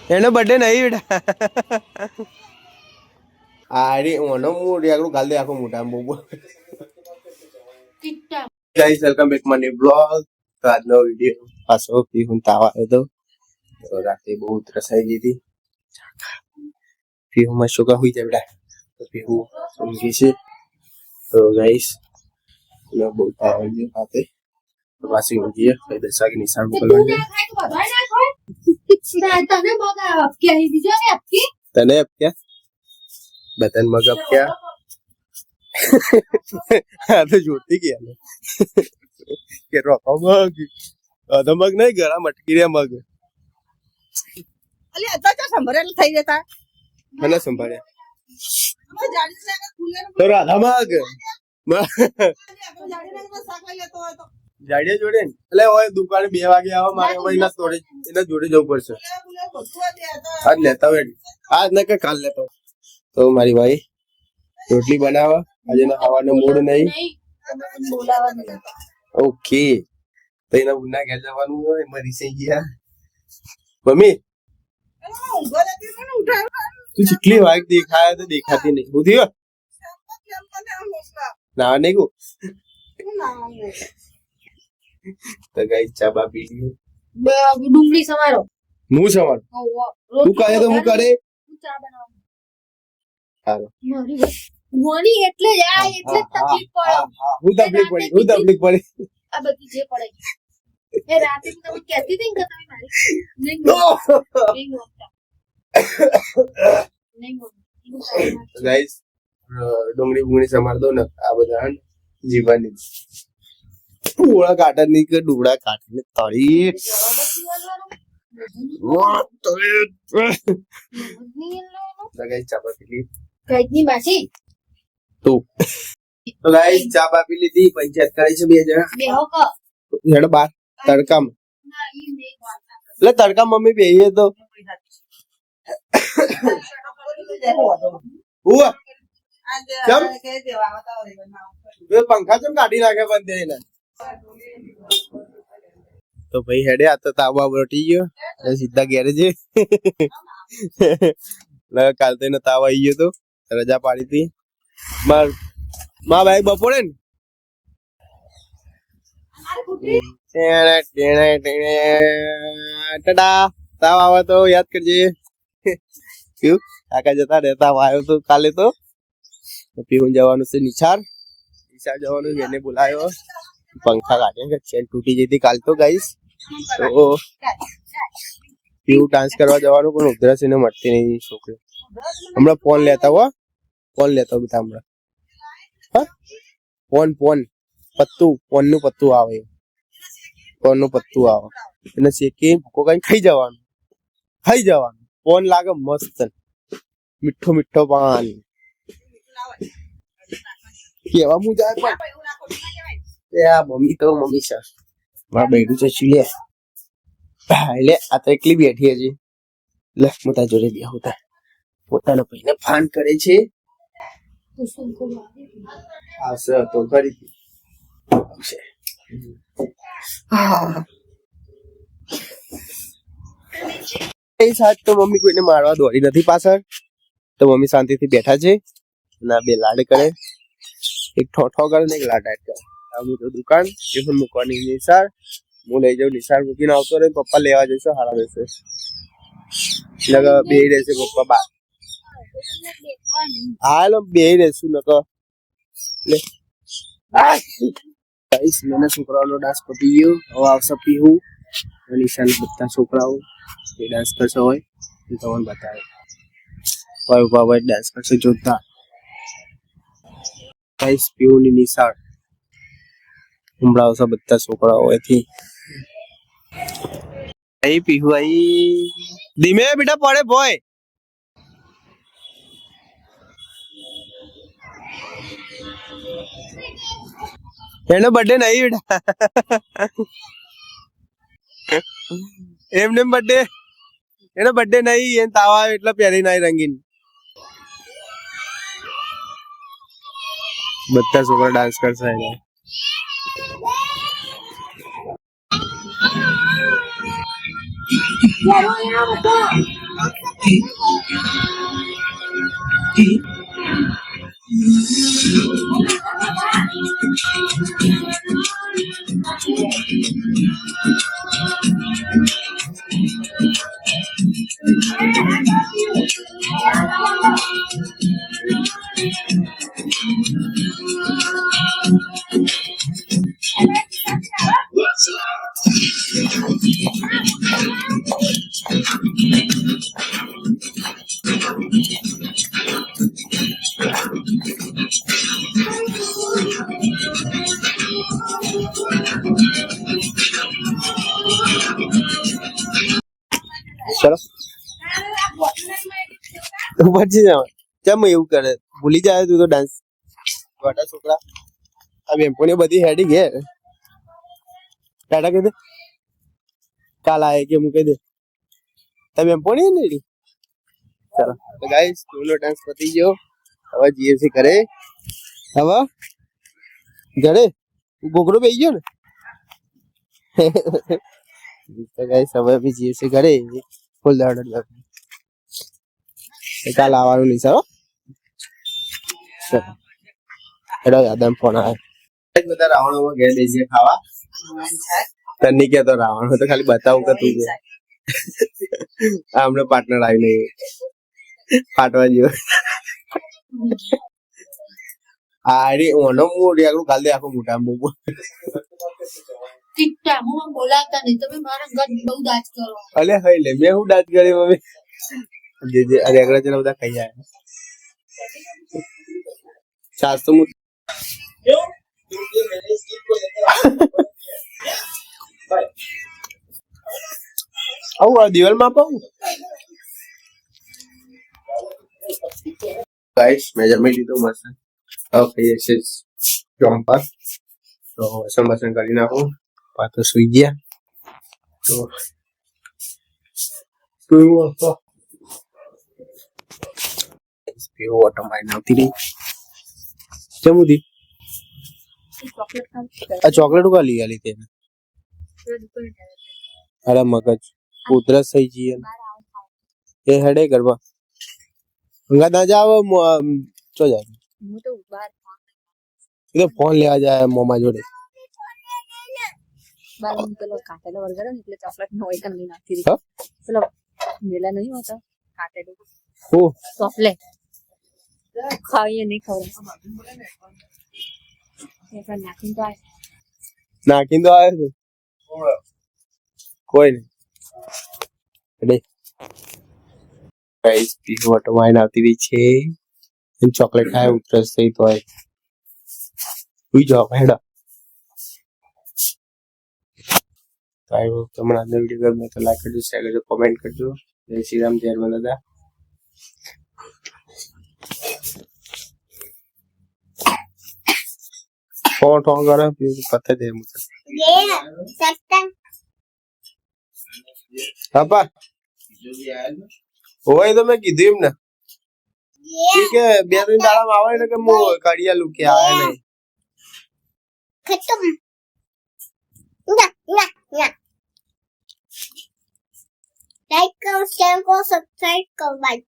એનો બર્થડે નહીં બેટા આરે ઓનો હું રેગડું ગાલ દે આખો મોટા બહુ guys welcome back my new blog તો આજનો વિડિયો પાછો પીહું તાવા હતો તો રાતે બહુ ત્રસાઈ ગઈ હતી પીહું માં શોકા હુઈ જાય બેટા તો પીહું ઊંઘી છે તો ગાઈસ લો બહુ તાવ છે રાતે તો પાછી ઊંઘીએ કઈ 10 વાગે નિશાળ મોકલવાની તને અબ ક્યાં बतन मग अब क्या तो जोड़ती क्या के रोको मग तो मग नहीं गला मटकी रे मग અલે અતા તો સંભરેલ થઈ જતા મને સંભાળે અમે જાડી ને ખુલે તો રાધા મગ જાડી ને શાક લઈ લેતો હોય તો જાડીએ જોડે ને એટલે ઓય દુકાને 2 વાગે આવો મારે હવે એના જોડે જવું પડશે આજ લેતા હોય આજ ન કે કાલ લેતો તો મારી ભાઈ રોટલી બનાવવા આજે ના ખાવાનો મૂડ નહીં ઓકે તો એના ઉના ઘેર જવાનું હોય મરી સઈ ગયા મમ્મી તું ચીકલી વાઈક દેખાય તો દેખાતી નહીં હું થયો ના નહીં કો તો ગાઈસ ચા બા પી લી ડુંગળી સમારો હું સવાર તું કહે તો હું કરે ચા બનાવ હાલો મોની એટલે જ આ એટલે તકલીફ પડે હું તકલીફ પડી આ બધી જે પડે એ રાતે તમે કહેતી હતી કે તમે મારી નહીં ગાઈસ ડુંગળી સમાર દો ને આ બધા જીવાની પૂળા કાઢા ની કે ડુગડા કાઢીને તળી ગાઈસ ચાપા પીલી કઈની બાસી તો ગાઈસ ચા પી લીધી પંચાયત કરી છે બે જણા બેહો કો હેડો બાર તડકામ ના ઈ નહીં એટલે તડકા મમ્મી બેહીએ તો હુઆ કેમ કે દેવા આવતા હોય બે પંખા કેમ કાઢી નાખે બંધ એને તો ભાઈ હેડે આ તો તાવા બટી ગયો સીધા ગેરેજે કાલ તો એને તાવ આવી ગયો તો રજા પાડી હતી માં ભાઈ બપોરે ને ટાટા તાવ આવે તો યાદ કરજે ક્યું કાકા જતા રહેતા આવ્યો તો કાલે તો પીવું જવાનું છે નિશાળ જવાનું એને બોલાયો પંખા કાઢે ચેન તૂટી જઈ હતી કાલ તો ગાઈસ તો પીવું ડાન્સ કરવા જવાનું પણ ઉધરસ એને મળતી નહીં છોકરી હમણાં ફોન લેતા હો બધા હમણાં હા ફોન પત્તું ફોનનું પત્તું આવે ફોનનું પત્તું આવે એને શેકી ભૂકો કઈ ખાઈ જવાનું ફોન લાગે મસ્ત મીઠો પાન કેવા હું જાય પણ આ મમ્મી સર મારા બેડું છે ચીલે એટલે આ તો એકલી બેઠી હજી લે હું તારા જોડે બે હોતા પોતાનો ભાઈને ફાન કરે છે આવશે તો કરી આવશે એ સાથ તો મમ્મી કોઈને મારવા દોડી નથી પાછળ તો મમ્મી શાંતિથી બેઠા છે ના બે લાડ કરે એક ઠોઠો કરે ને એક લાડાટ કરે આવું તો દુકાન ટિફિન મૂકવાની નિશાળ હું લઈ જાઉં નિશાળ મૂકીને આવતો રહે પપ્પા લેવા જશે હારા રહેશે બે રહેશે પપ્પા બા હાલો બે રહેશું નકો લે ગાઈસ મને છોકરાઓનો ડાન્સ પતી ગયો હવે આવશે પીહું નિશાળ બધા છોકરાઓ એ ડાન્સ કરશે હોય એ તમને બતાવે ભાઈ ડાન્સ કરશે જોતા ગાઈસ પીહુની નિશાળ હમણાં બધા છોકરાઓ એથી આઈ પીહુ આઈ ધીમે બેટા પડે ભોય એનો બર્થડે નહીં બેટા એમને બર્થડે એનો બર્થડે નહીં એને તાવ આવે એટલે પહેરી નાય રંગીન બધા છોકરા ડાન્સ કરશે એને ચલો પછી જાવ કેમ એવું કરે ભૂલી જાય તું તો ડાન્સ ગોટા છોકરા આ બેનપણીઓ બધી હેડી ઘેર ટાટા કહી દે કાલ આયે કે હું કહી દે તમે બેનપણી ને એની? ચાલો તો ગાઈસ સ્કૂલનો ડાન્સ પતી ગયો હવે જીએફસી કરે હવે ઘરે ગોગરો બેસી ગયો ને તો ગાઈસ હવે બી જીએફસી કરે ફૂલ દાડ કાલ આવવાનું નહીં સર એનો યાદમ ફોન આવે બધા રાવણોમાં ઘેર બેસીએ ખાવા તની કે તો રાવણ તો ખાલી બતાવું કે તું હમણે પાર્ટનર આવી નહીં ફાટવા જેવો આડી ઓનો મૂડ આગળ કાલ દે આખો મોટા મૂડ ટીકટા હું બોલાતા નહીં તમે મારા ઘર બહુ દાજ કરો અલે હઈ લે મેં હું ડાચ કરી મમ્મી જે અરે આગળ ચલા બધા ખાઈ જાય ચાસ તો હું આવું દિવાલમાં પાઉં ગાઈસ મેં જમી લીધું મસ્ત હવે ખાઈએ છીએ જમ્પર તો વાસણ કરી નાખું પાછો સુઈ ગયા તો પીવું હતો પીવું ઓટો મારીને આવતી રહી જમુદી ચોકલેટ આ ચોકલેટ કા લઈ આલી તેને અરે મગજ ઉધરસ થઈ જઈએ એ હેડે કરવા હંગા ના જાવ ચો જાય હું તો બહાર એ તો ફોન લેવા જાય મોમા જોડે બાર હું પેલો કાટેલો વર્ગર ને એટલે ચોકલેટ નો એક લઈ નાખી હા? પેલો મેલા નહીં હોતા કાટેલો ઓ ચોકલેટ ખાઈએ નહીં ખવડાવ નાખીને તો આવે નાખીને તો આવે છે કોઈ નહીં હેડે ગાઈસ પીવું ઓટો મારીને આવતી રહી છે એમ ચોકલેટ ખાય ઉધરસ થઈ તો સુઈ જાઓ હેડા તો આઈ હોપ તમને આજનો વિડીયો ગમે તો લાઈક કરજો શેર કરજો કોમેન્ટ કરજો જય શ્રી રામ જય હનુમાન દાદા ફોન ફોન કરો પતે દે મુझे પાપા ઓય તો મેં કીધું એમ ને ઠીક હે બે ત્રણ દાડામાં આવે ને કે હું કડિયા લુકે આવે નહીં ખતમ ના ના ના લાઈક કરો શેર કરો સબસ્ક્રાઇબ કરો બાય